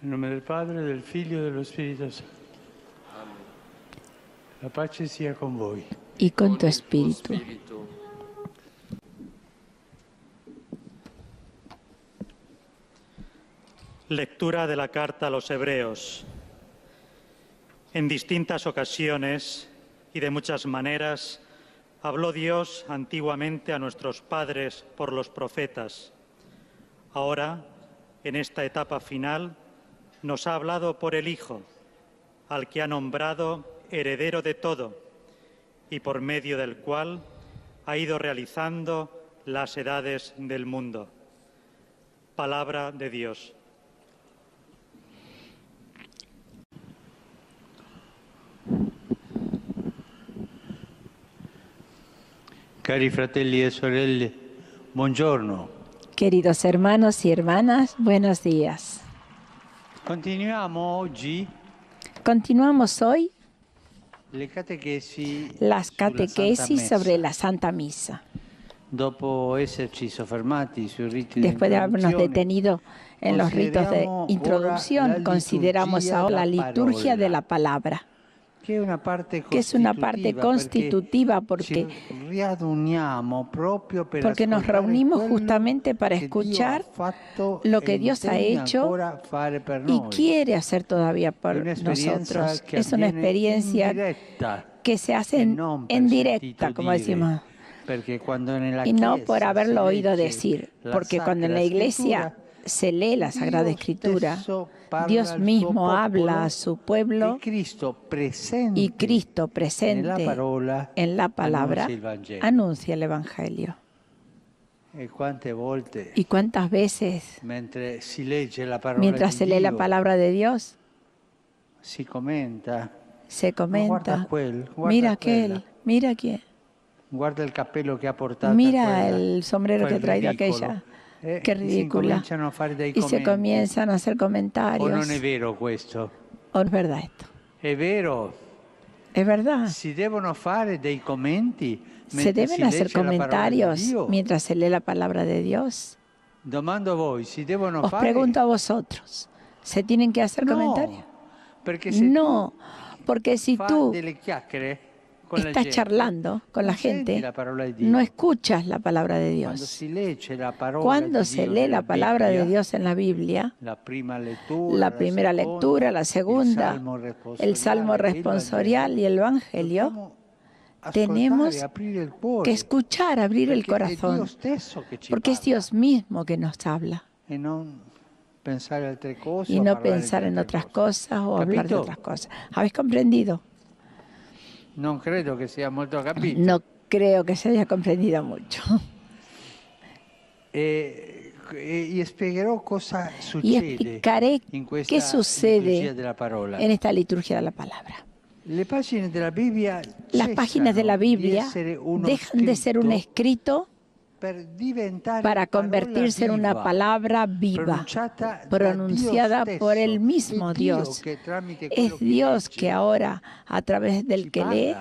Nel nome del Padre, del Figlio e dello Spirito Santo. La pace sia con voi. Y con tu espíritu. Lectura de la carta a los Hebreos. En distintas ocasiones y de muchas maneras habló Dios antiguamente a nuestros padres por los profetas. Ahora, en esta etapa final, nos ha hablado por el Hijo, al que ha nombrado heredero de todo y por medio del cual ha ido realizando las edades del mundo. Palabra de Dios. Cari fratelli e sorelle, buongiorno. Queridos hermanos y hermanas, buenos días. Continuamos hoy las catequesis sobre la Santa Misa. Después de habernos detenido en los ritos de introducción, consideramos ahora la liturgia de la palabra, que es una parte constitutiva porque nos reunimos justamente para escuchar lo que Dios ha hecho y quiere hacer todavía por nosotros. Es una experiencia que se hace en directa, como decimos, y no por haberlo oído decir, porque cuando en la Iglesia se lee la Sagrada Escritura, Dios mismo habla a su pueblo y Cristo presente en la palabra anuncia el Evangelio. ¿Y cuántas veces, mientras se lee la palabra de Dios, se comenta, mira aquel, mira aquel, mira el sombrero que ha traído aquella? Qué ridícula. Y se comienzan a hacer comentarios. ¿O no es vero questo? ¿O es verdad esto? Es vero. Es verdad. Se deben hacer comentarios mientras se lee la palabra de Dios. Os pregunto a vosotros, ¿se tienen que hacer comentarios? No, porque si tú estás charlando con la gente, no escuchas la palabra de Dios. Cuando se lee la palabra de Dios en la Biblia, la primera lectura, la segunda, el Salmo responsorial y el Evangelio, tenemos que escuchar, abrir el corazón, porque es Dios mismo que nos habla. Y no pensar en otras cosas o hablar de otras cosas. ¿Habéis comprendido? No creo que sea muy capito. No creo que se haya comprendido mucho. Y explicaré qué sucede en esta liturgia de la palabra. Las páginas de la Biblia dejan de ser un escrito para convertirse en una palabra viva, pronunciada por el mismo Dios. Es Dios que ahora, a través del que lee,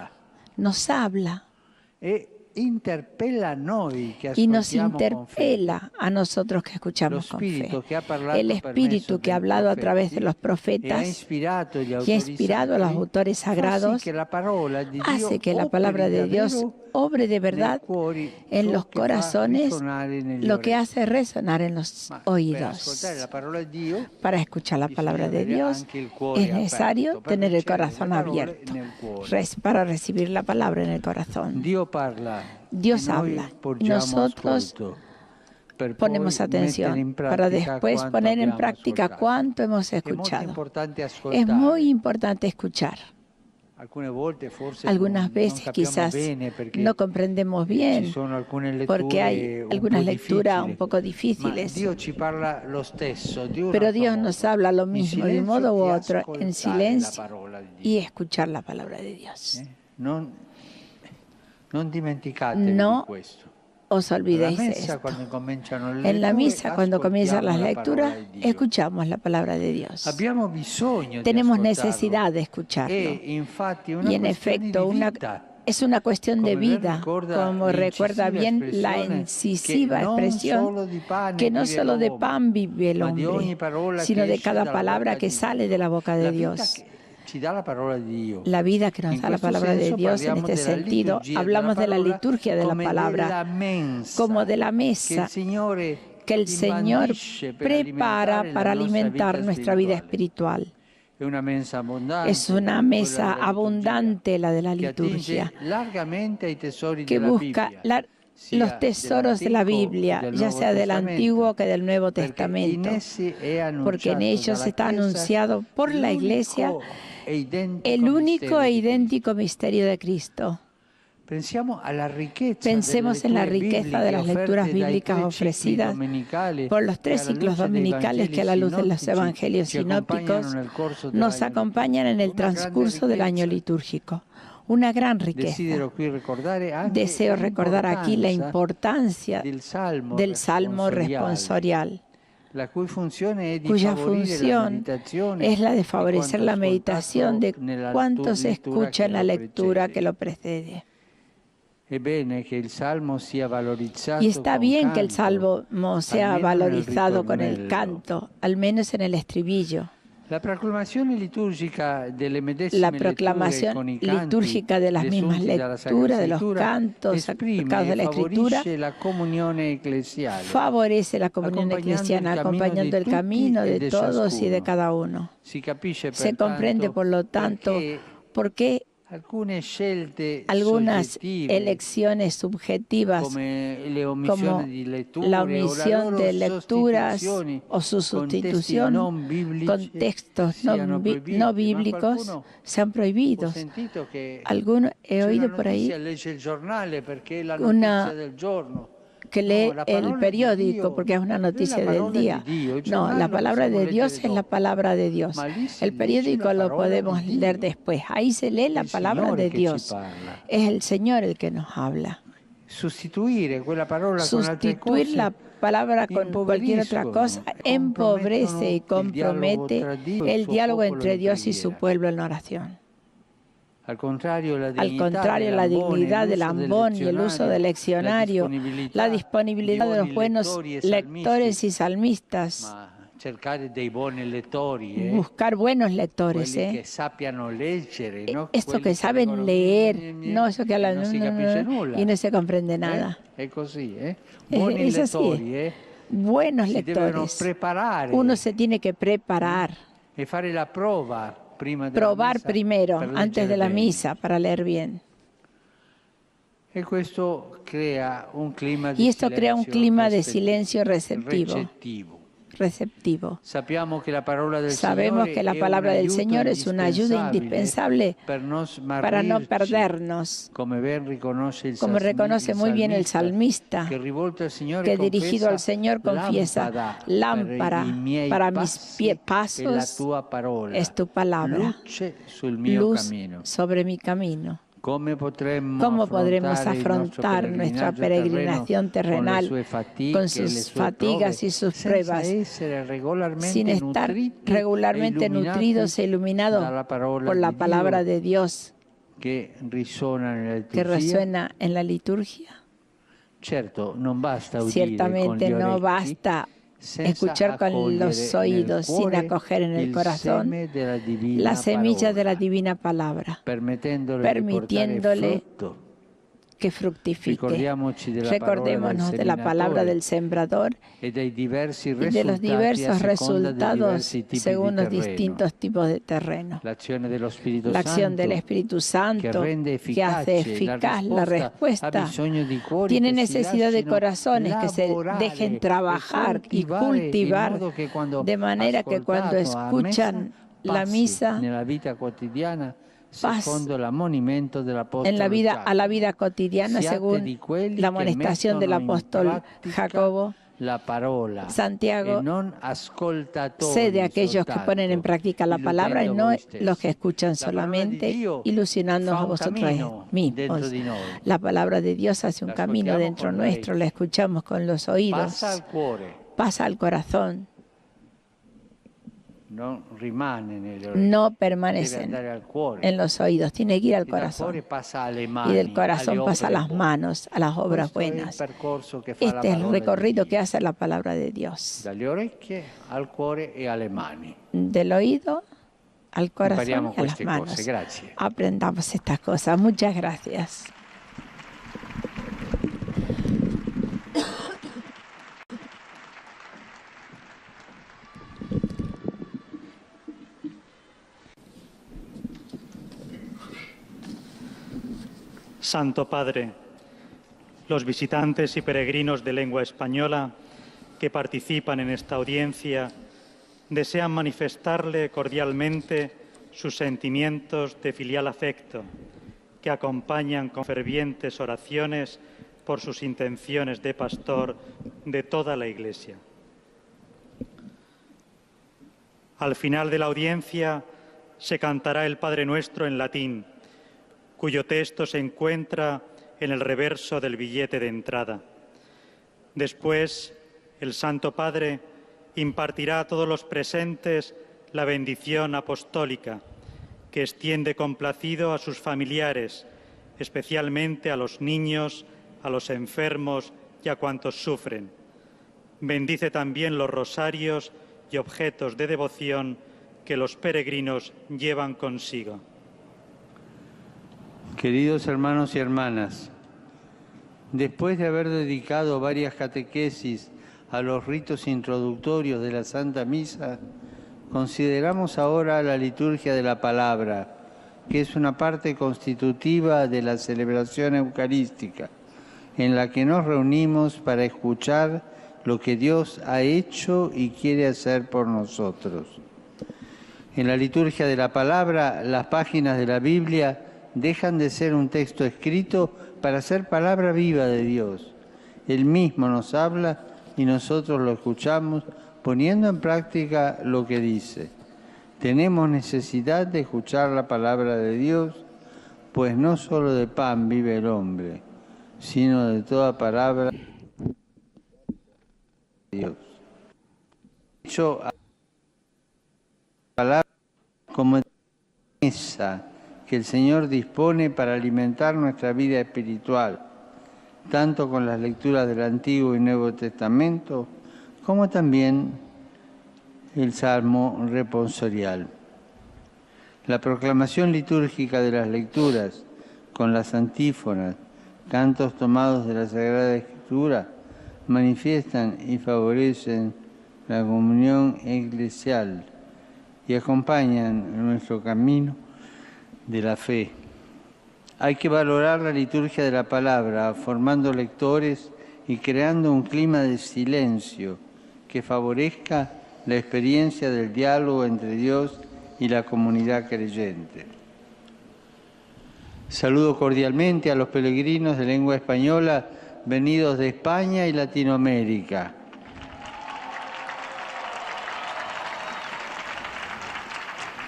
nos habla y nos interpela a nosotros que escuchamos con fe. El Espíritu que ha hablado a través de los profetas y ha inspirado a los autores sagrados hace que la palabra de Dios obre de verdad en los corazones, lo que hace resonar en los oídos. Para escuchar la palabra de Dios es necesario tener el corazón abierto para recibir la palabra en el corazón. Dios habla y nosotros ponemos atención para después poner en práctica cuánto hemos escuchado. Es muy importante escuchar. Algunas veces quizás no comprendemos bien porque hay algunas lecturas un poco difíciles. Pero Dios nos habla lo mismo de un modo u otro en silencio y escuchar la palabra de Dios. No os olvidéis de esto. En la misa, cuando comienzan las lecturas, escuchamos la palabra de Dios. Tenemos necesidad de escucharlo. Y en efecto, Es una cuestión de vida, como recuerda bien la incisiva expresión que no solo de pan vive el hombre, sino de cada palabra que sale de la boca de Dios. La vida que nos da la palabra de Dios, en este sentido, hablamos de la liturgia de la palabra, como de la mesa que el Señor prepara para alimentar nuestra vida espiritual. Es una mesa abundante la de la liturgia, que busca los tesoros de la Biblia, ya sea del Antiguo que del Nuevo Testamento, porque en ellos está anunciado por la Iglesia el único e idéntico misterio de Cristo. Pensemos en la riqueza de las lecturas bíblicas ofrecidas por los 3 ciclos dominicales que a la luz de los evangelios sinópticos nos acompañan en el transcurso del año litúrgico. Una gran riqueza. Deseo recordar aquí la importancia del Salmo responsorial, cuya función es la de favorecer la meditación de cuanto se escucha en la lectura que lo precede. Y está bien que el Salmo sea valorizado con el canto, al menos en el estribillo. La proclamación litúrgica de las mismas lecturas, de los cantos sacados de la Escritura, favorece la comunión eclesiana, acompañando el camino de todos y de cada uno. Se comprende, por lo tanto, por qué algunas elecciones subjetivas, como la omisión de lecturas o su sustitución con textos no bíblicos, se han prohibido. He oído por ahí que lee el periódico porque es una noticia del día. No, la palabra de Dios es la palabra de Dios. El periódico lo podemos leer después. Ahí se lee la palabra de Dios. Es el Señor el que nos habla. Sustituir la palabra con cualquier otra cosa empobrece y compromete el diálogo entre Dios y su pueblo en oración. Al contrario, la dignidad del ambón y el uso del leccionario, la disponibilidad de los buenos lectores y salmistas, buscar buenos lectores, esto que saben leer, no eso que hablan y no se comprende nada. Es así. Buenos lectores. Uno se tiene que preparar. Probar primero, antes de la misa, para leer bien. Y esto crea un clima de silencio receptivo. Sabemos que la palabra del Señor es una ayuda indispensable para no perdernos, como reconoce muy bien el salmista, que dirigido al Señor confiesa: lámpara para mis pasos es tu palabra, luz sobre mi camino. ¿Cómo podremos afrontar nuestra peregrinación terrenal con sus fatigas y sus pruebas sin estar regularmente nutridos e iluminados por la palabra de Dios que resuena en la liturgia? Ciertamente no basta escuchar con los oídos sin acoger en el corazón la semilla de la divina palabra, permitiéndole que fructifique. Recordémonos de la palabra del sembrador y de los diversos resultados según los distintos tipos de terreno. La acción del Espíritu Santo, que hace eficaz la respuesta, tiene necesidad de corazones que se dejen trabajar y cultivar, de manera que cuando escuchan la misa, paz a la vida cotidiana, según la amonestación del apóstol Jacobo. Santiago: sé de aquellos que ponen en práctica la palabra y no los que escuchan solamente, ilusionándonos a vosotros mismos. La palabra de Dios hace un camino dentro nuestro, la escuchamos con los oídos, pasa al corazón. no permanecen en los oídos, tiene que ir al corazón. Y del corazón pasa a las manos, a las obras buenas. Este es el recorrido que hace la palabra de Dios. Del oído al corazón y a las manos. Aprendamos estas cosas. Muchas gracias. Santo Padre, los visitantes y peregrinos de lengua española que participan en esta audiencia desean manifestarle cordialmente sus sentimientos de filial afecto, que acompañan con fervientes oraciones por sus intenciones de pastor de toda la Iglesia. Al final de la audiencia se cantará el Padre Nuestro en latín, cuyo texto se encuentra en el reverso del billete de entrada. Después, el Santo Padre impartirá a todos los presentes la bendición apostólica, que extiende complacido a sus familiares, especialmente a los niños, a los enfermos y a cuantos sufren. Bendice también los rosarios y objetos de devoción que los peregrinos llevan consigo. Queridos hermanos y hermanas, después de haber dedicado varias catequesis a los ritos introductorios de la Santa Misa, consideramos ahora la liturgia de la palabra, que es una parte constitutiva de la celebración eucarística, en la que nos reunimos para escuchar lo que Dios ha hecho y quiere hacer por nosotros. En la liturgia de la palabra, las páginas de la Biblia dejan de ser un texto escrito para ser palabra viva de Dios. Él mismo nos habla y nosotros lo escuchamos poniendo en práctica lo que dice. Tenemos necesidad de escuchar la palabra de Dios, pues no solo de pan vive el hombre, sino de toda palabra de Dios. Hecho a la palabra como mesa que el Señor dispone para alimentar nuestra vida espiritual, tanto con las lecturas del Antiguo y Nuevo Testamento, como también el Salmo responsorial. La proclamación litúrgica de las lecturas, con las antífonas, cantos tomados de la Sagrada Escritura, manifiestan y favorecen la comunión eclesial y acompañan nuestro camino de la fe. Hay que valorar la liturgia de la palabra, formando lectores y creando un clima de silencio que favorezca la experiencia del diálogo entre Dios y la comunidad creyente. Saludo cordialmente a los peregrinos de lengua española venidos de España y Latinoamérica.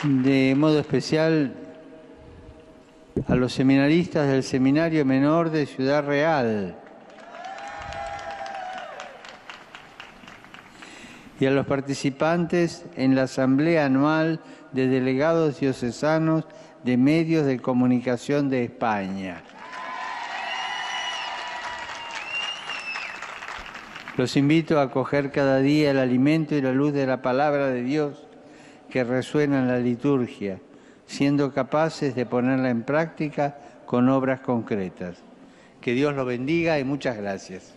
De modo especial a los seminaristas del Seminario Menor de Ciudad Real y a los participantes en la Asamblea Anual de Delegados Diocesanos de Medios de Comunicación de España. Los invito a acoger cada día el alimento y la luz de la palabra de Dios que resuena en la liturgia, siendo capaces de ponerla en práctica con obras concretas. Que Dios los bendiga y muchas gracias.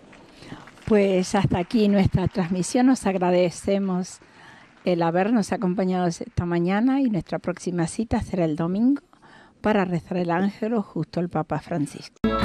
Pues hasta aquí nuestra transmisión. Nos agradecemos el habernos acompañado esta mañana y nuestra próxima cita será el domingo para rezar el Ángelus justo al Papa Francisco.